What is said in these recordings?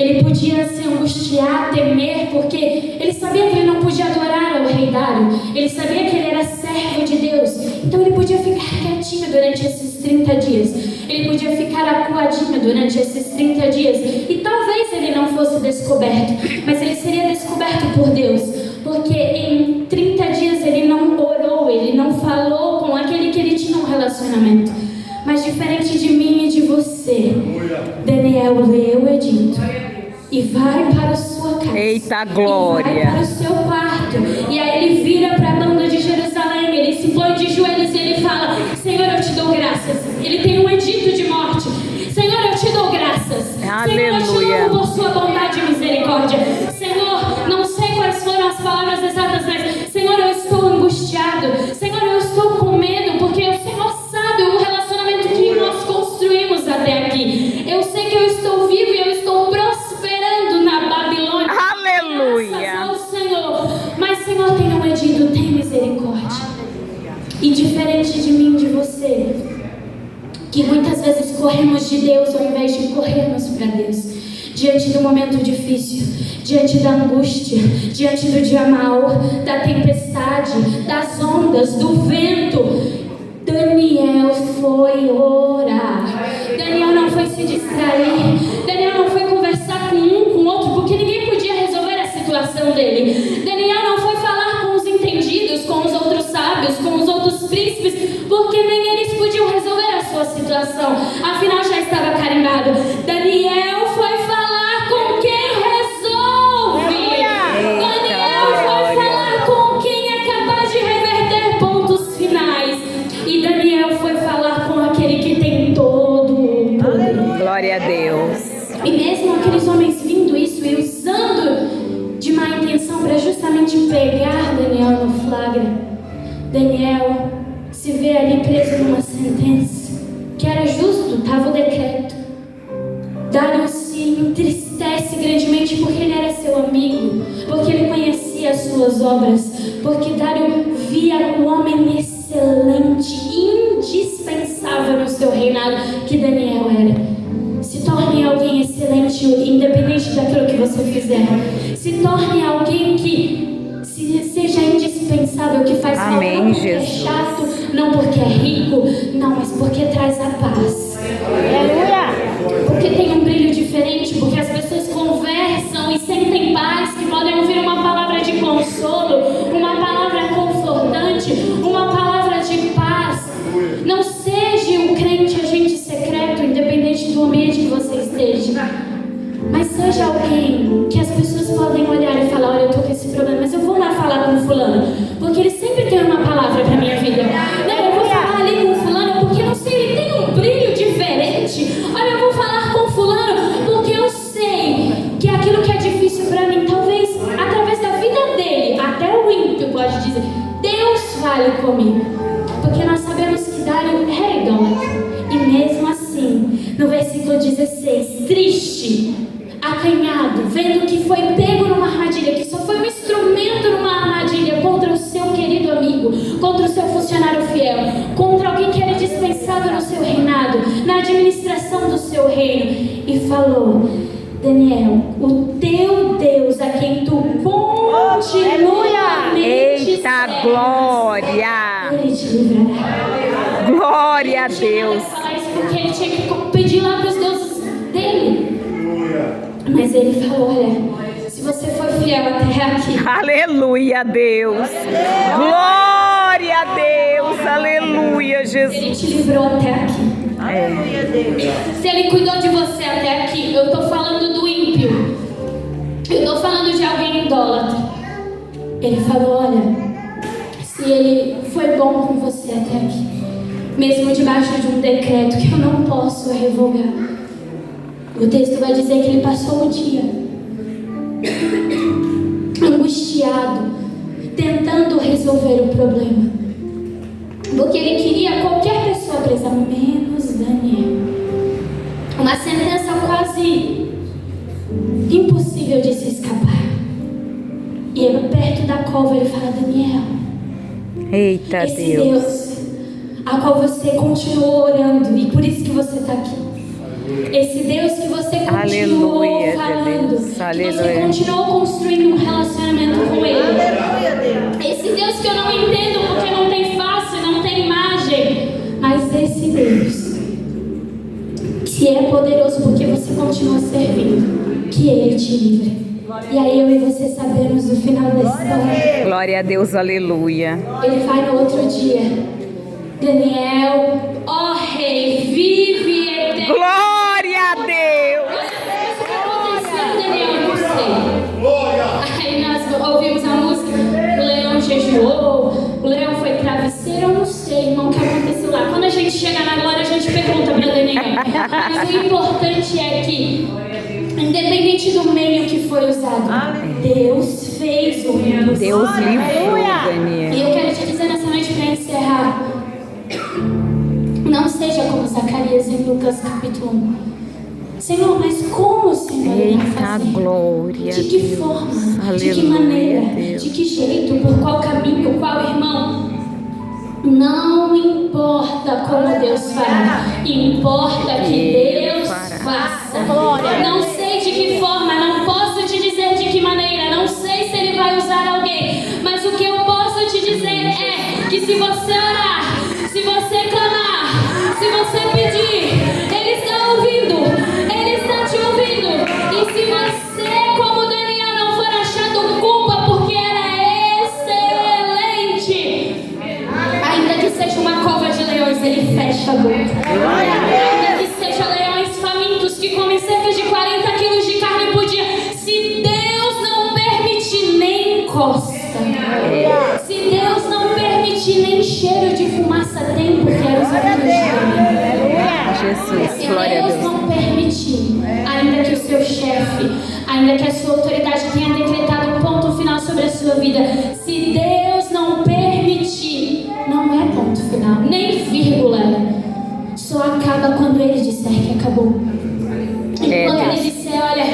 ele podia se angustiar, temer, porque ele sabia que ele não podia adorar ao rei Dário, ele sabia que ele era servo de Deus, então ele podia ficar quietinho durante esses 30 dias, ele podia ficar acuadinho durante esses 30 dias, e talvez ele não fosse descoberto, mas ele seria descoberto por Deus, porque em 30 dias ele não orou, ele não falou com aquele que ele tinha um relacionamento. Mas diferente de mim e de você, Daniel lê o edito e vai para a sua casa. Eita glória! E vai para o seu quarto. E aí ele vira para a banda de Jerusalém, ele se põe de joelhos e ele fala: Senhor, eu te dou graças. Ele tem um edito de morte. Senhor, eu te dou graças. Aleluia. Senhor, eu te amo por sua bondade e misericórdia. Senhor, não sei quais foram as palavras exatas, mas Senhor, eu estou angustiado. Senhor, eu estou com medo, porque o Senhor sabe o relacionamento que nós construímos até aqui. Eu sei que eu estou vivo e eu estou prosperando na Babilônia. Aleluia. Graças ao Senhor. Mas Senhor, tem um edito, tem misericórdia. E diferente de mim, de você, que muitas vezes corremos de Deus ao invés de corrermos para Deus, diante do momento difícil, diante da angústia, diante do dia mau, da tempestade, das ondas, do vento, Daniel foi orar. Daniel não foi se distrair. Daniel não foi conversar com um, com o outro, porque ninguém podia resolver a situação dele. Daniel não foi falar com os entendidos, com os outros sábios, com os outros príncipes, porque nem eles podiam resolver a sua situação. Afinal, já estava carimbado. Daniel foi falar com quem resolve. Daniel foi falar com quem é capaz de reverter pontos finais. E Daniel foi falar com aquele que tem todo o poder. Glória a Deus. E mesmo aqueles homens vindo isso e usando de má intenção para justamente pegar Daniel no flagra, Daniel se vê ali preso numa sentença que era justo, estava o decreto. Dário se entristece grandemente porque ele era seu amigo, porque ele conhecia as suas obras, porque Dário via o homem excelente, indispensável no seu reinado que Daniel era. Se torne alguém excelente, independente daquilo que você fizer. Se torne alguém que seja indispensável, que faz mal, não porque é chato, não porque é rico, não, mas porque traz a paz. Aleluia! Porque tem um brilho diferente, porque as pessoas conversam e sentem paz, que podem ouvir uma palavra de consolo, uma palavra confortante, uma palavra de paz. Não seja um crente agente secreto, independente do ambiente que você esteja, mas seja alguém que as pessoas podem olhar e falar: olha, eu tô com esse problema, mas eu vou lá falar com fulano, porque ele sempre tem uma palavra pra minha vida. Não, eu vou falar ali com fulano, porque não sei, ele tem um brilho diferente. Olha, eu vou falar com fulano, porque eu sei que aquilo que é difícil pra mim, talvez através da vida dele, até o ímpio pode dizer: Deus fale comigo. Porque nós sabemos que Dário era idólatra. E mesmo assim, no versículo 16, triste, acanhado, vendo que foi pego numa armadilha, que só foi um instrumento numa armadilha contra o seu querido amigo, contra o seu funcionário fiel, contra alguém que era dispensável no seu reinado, na administração do seu reino, e falou: Daniel, o teu Deus, a quem tu continuamente Eita glória! Ele te livrará. Glória a Deus. Ele falar isso porque ele tinha que pedir lá para os deuses dele. Mas ele falou: olha, se você for fiel até aqui. Aleluia, Deus. Glória a Deus. Aleluia, Jesus. Ele te livrou até aqui. Se ele cuidou de você até aqui, eu estou falando do ímpio. Eu estou falando de alguém idólatra. Ele falou: olha, se ele foi bom com você até aqui, mesmo debaixo de um decreto que eu não posso revogar, o texto vai dizer que ele passou o dia angustiado, tentando resolver o problema, porque ele queria qualquer pessoa presa, menos Daniel. Uma sentença quase impossível de se escapar. E perto da cova ele fala: Daniel, eita esse Deus. Deus a qual você continuou orando, e por isso que você está aqui, Esse Deus que você continuou Aleluia, falando, Deus. que você Aleluia. continuou construindo um relacionamento com Ele. Esse Deus que eu não entendo porque não tem face, não tem imagem, mas esse Deus que é poderoso porque você continua servindo, que Ele te livre. E aí eu e você sabemos o final da história. Glória a Deus, aleluia. Ele vai no outro dia. Daniel, ó rei, vive eterno. Glória a Deus. O que aconteceu, Daniel? Eu não sei. Aí nós ouvimos a música, o leão jejuou, o leão foi travesseiro, eu não sei, irmão, o que aconteceu lá. Quando a gente chega na glória, a gente pergunta para Daniel. Mas o importante é que, independente do meio que foi usado, Deus fez o impossível. Deus livrou, Daniel. E eu quero te dizer nessa noite para encerrar: não seja como Zacarias em Lucas capítulo 1. Senhor, mas como o Senhor irá Eita fazer? glória. De que Deus. forma? Aleluia, De que maneira? Deus. De que jeito? Por qual caminho? Qual irmão? Não importa como Deus fará, importa que Deus faça. Não sei de que forma, não posso te dizer de que maneira, não sei se Ele vai usar alguém, mas o que eu posso te dizer é que se você orar, se você clamar, se você pedir, Ele está ouvindo, Ele está te ouvindo. E se você, como Daniel, não for achado culpa porque era excelente, ainda que seja uma cova de leões, Ele fecha a boca. Ainda que seja leões famintos que comem cerca de 40 quilos de carne por dia, se Deus não permitir, nem encosta. Se Deus não permitir, nem cheiro de fumaça tem, porque era os amigos Jesus, Se glória a Deus Deus. não permitir, ainda que o seu chefe, ainda que a sua autoridade tenha decretado um ponto final sobre a sua vida, se Deus não permitir, não é ponto final, nem vírgula. Só acaba quando Ele disser que acabou. E quando Ele disser, olha,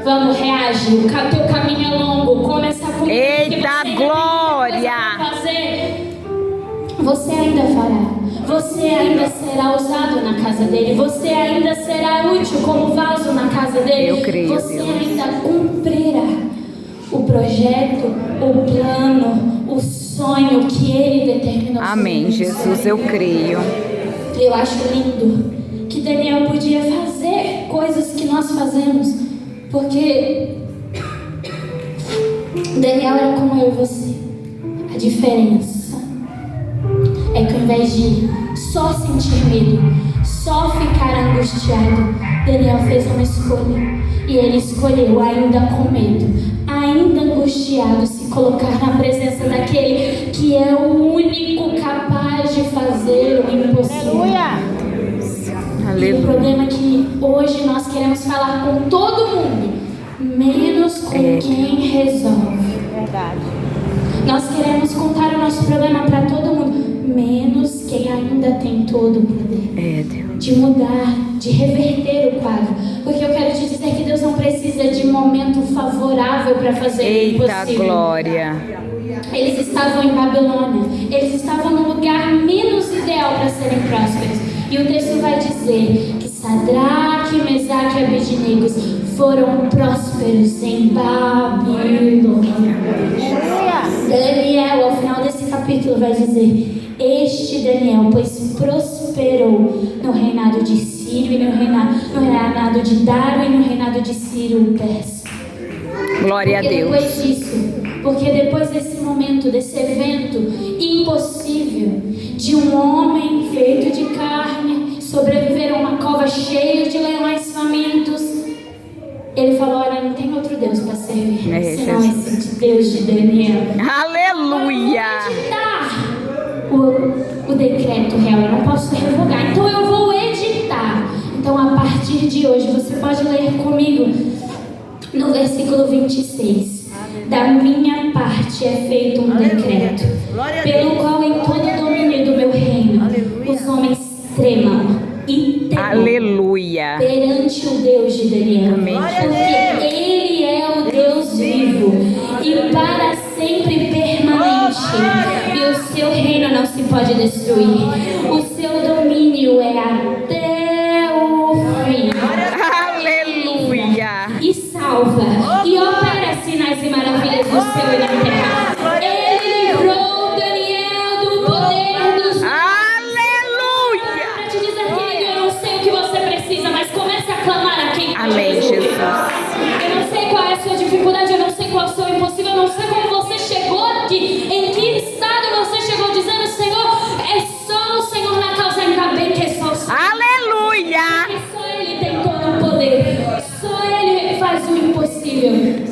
vamos, reage, o teu caminho é longo, começa com Eita glória. você ainda fará. Você ainda será usado na casa dele. Você ainda será útil como vaso na casa dele. Eu creio, você Deus. ainda cumprirá o projeto, o plano, o sonho que Ele determinou. Amém, Jesus, eu creio. Eu acho lindo que Daniel podia fazer coisas que nós fazemos, porque Daniel era como eu e você. A diferença é que ao invés de só sentir medo, só ficar angustiado, Daniel fez uma escolha. E ele escolheu, ainda com medo, ainda angustiado, se colocar na presença daquele que é o único capaz de fazer o impossível. E o Aleluia. problema é que hoje nós queremos falar com todo mundo, menos com quem resolve. Nós queremos contar o nosso problema para todo mundo, menos quem ainda tem todo o poder Deus. de mudar, de reverter o quadro. Porque eu quero te dizer que Deus não precisa de momento favorável para fazer o Eita impossível. glória. Eles estavam em Babilônia, eles estavam no lugar menos ideal para serem prósperos. E o texto vai dizer que Sadraque, Mesaque e Abednego foram prósperos em Babilônia. Daniel, ao final desse capítulo, vai dizer: este Daniel, pois prosperou no reinado de Círio, e no reinado de Dário e no reinado de Ciro o Persa. Glória a Deus. Porque depois desse momento, desse evento impossível, de um homem feito de carne sobreviver a uma cova cheia de leões famintos, ele falou: olha, não tem outro Deus para servir, senão esse Deus de Daniel. Aleluia. Eu vou editar o decreto real, eu não posso revogar, então eu vou editar. Então, a partir de hoje, você pode ler comigo no versículo 26. Da minha parte é feito um decreto, pelo qual em todo o domínio do meu reino, os homens tremam e temam. Aleluia. Perante o Deus de Daniel. Amém. Porque Ele é o Deus vivo e para sempre permanente. E o seu reino não se pode destruir. O seu domínio é até o fim. salva e opera sinais e maravilhas no céu e na terra. Ele livrou Daniel do poder dos... Aleluia! Para te dizer, querido, eu não sei o que você precisa, mas comece a clamar a quem Amém, Jesus. Eu não sei qual é a sua dificuldade, eu não sei qual é o seu impossível, eu não sei como você chegou aqui, em que estado você chegou dizendo, Senhor, é só o Senhor na causa, ainda bem que é só o Senhor. Aleluia! Porque só Ele tem todo o poder, só Ele faz o impossível,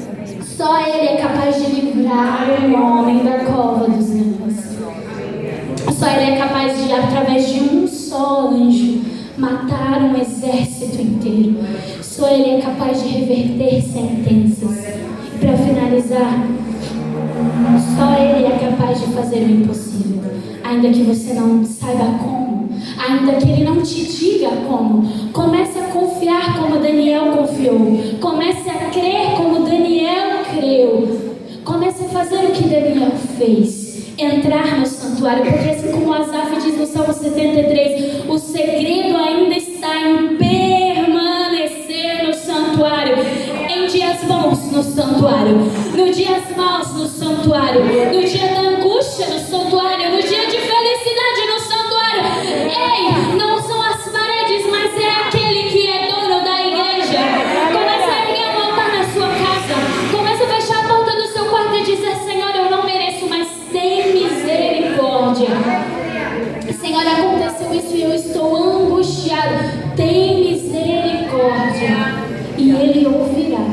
só Ele é capaz de livrar o homem da cova dos leões. Só Ele é capaz de, através de um só anjo, matar um exército inteiro. Só Ele é capaz de reverter sentenças. E para finalizar, só Ele é capaz de fazer o impossível. Ainda que você não saiba como, ainda que Ele não te diga como, comece a confiar como Daniel confiou. Comece a crer como Daniel creu. Comece a fazer o que Daniel fez. Entrar no santuário, porque assim como Asaf diz no Salmo 73, o segredo ainda está em permanecer no santuário, em dias bons no santuário, no dias maus no santuário, no dia da angústia no santuário, no dia de felicidade no santuário. Ei, não são as paredes, mas é aquele que é dono da igreja. Comece a erguer um altar na sua casa, comece a fechar a porta do seu quarto e dizer, Senhor, eu não mereço, mas tem misericórdia. Senhor, aconteceu isso e eu estou angustiado. Tem misericórdia. E Ele ouvirá.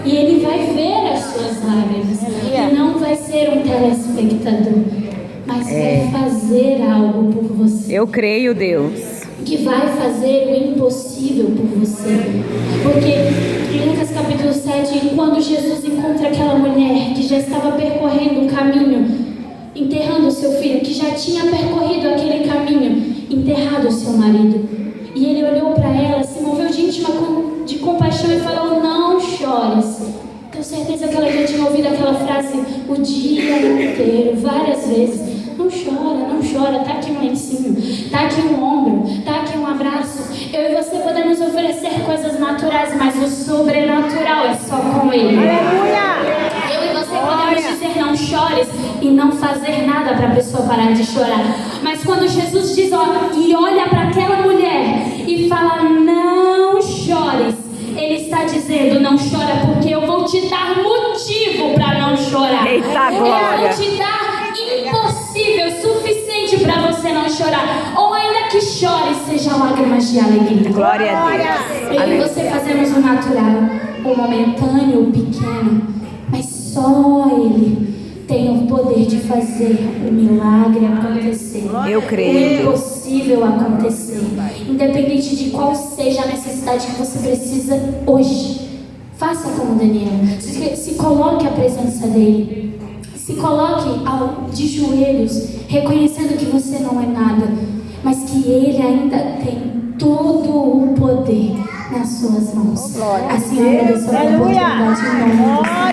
E Ele vai ver as suas lágrimas. E não vai ser um telespectador, mas vai fazer algo por você. Eu creio, Deus. Que vai fazer o impossível por você. Porque em Lucas capítulo 7, quando Jesus encontra aquela mulher que já estava percorrendo um caminho, enterrando o seu filho, que já tinha percorrido aquele caminho, enterrado o seu marido, e ele olhou para ela, se moveu de íntima de compaixão e falou, não chores. Tenho certeza que ela já tinha ouvido aquela frase o dia inteiro, várias vezes. Não chora, tá aqui um lencinho, tá aqui um ombro, tá aqui um abraço. Eu e você podemos oferecer coisas naturais, mas o sobrenatural é só com Ele. Eu e você podemos dizer não chores e não fazer nada para a pessoa parar de chorar. Mas quando Jesus diz, e olha para aquela mulher e fala, não chores, Ele está dizendo, não chora porque eu vou te dar motivo para não chorar. Eita glória! Eu vou te dar impossível, suficiente para você não chorar. Ou ainda que chore, seja lágrimas de alegria. Glória a Deus. Eu e você fazemos o natural, o momentâneo, o pequeno, mas só Ele tem o poder de fazer o milagre acontecer. Eu creio. O impossível acontecer. Independente de qual seja a necessidade que você precisa hoje. Faça como Daniel. Se coloque à presença dEle. Se coloque de joelhos, reconhecendo que você não é nada, mas que Ele ainda tem todo o poder nas suas mãos. Assim, eu agradeço a oportunidade em nome de Deus.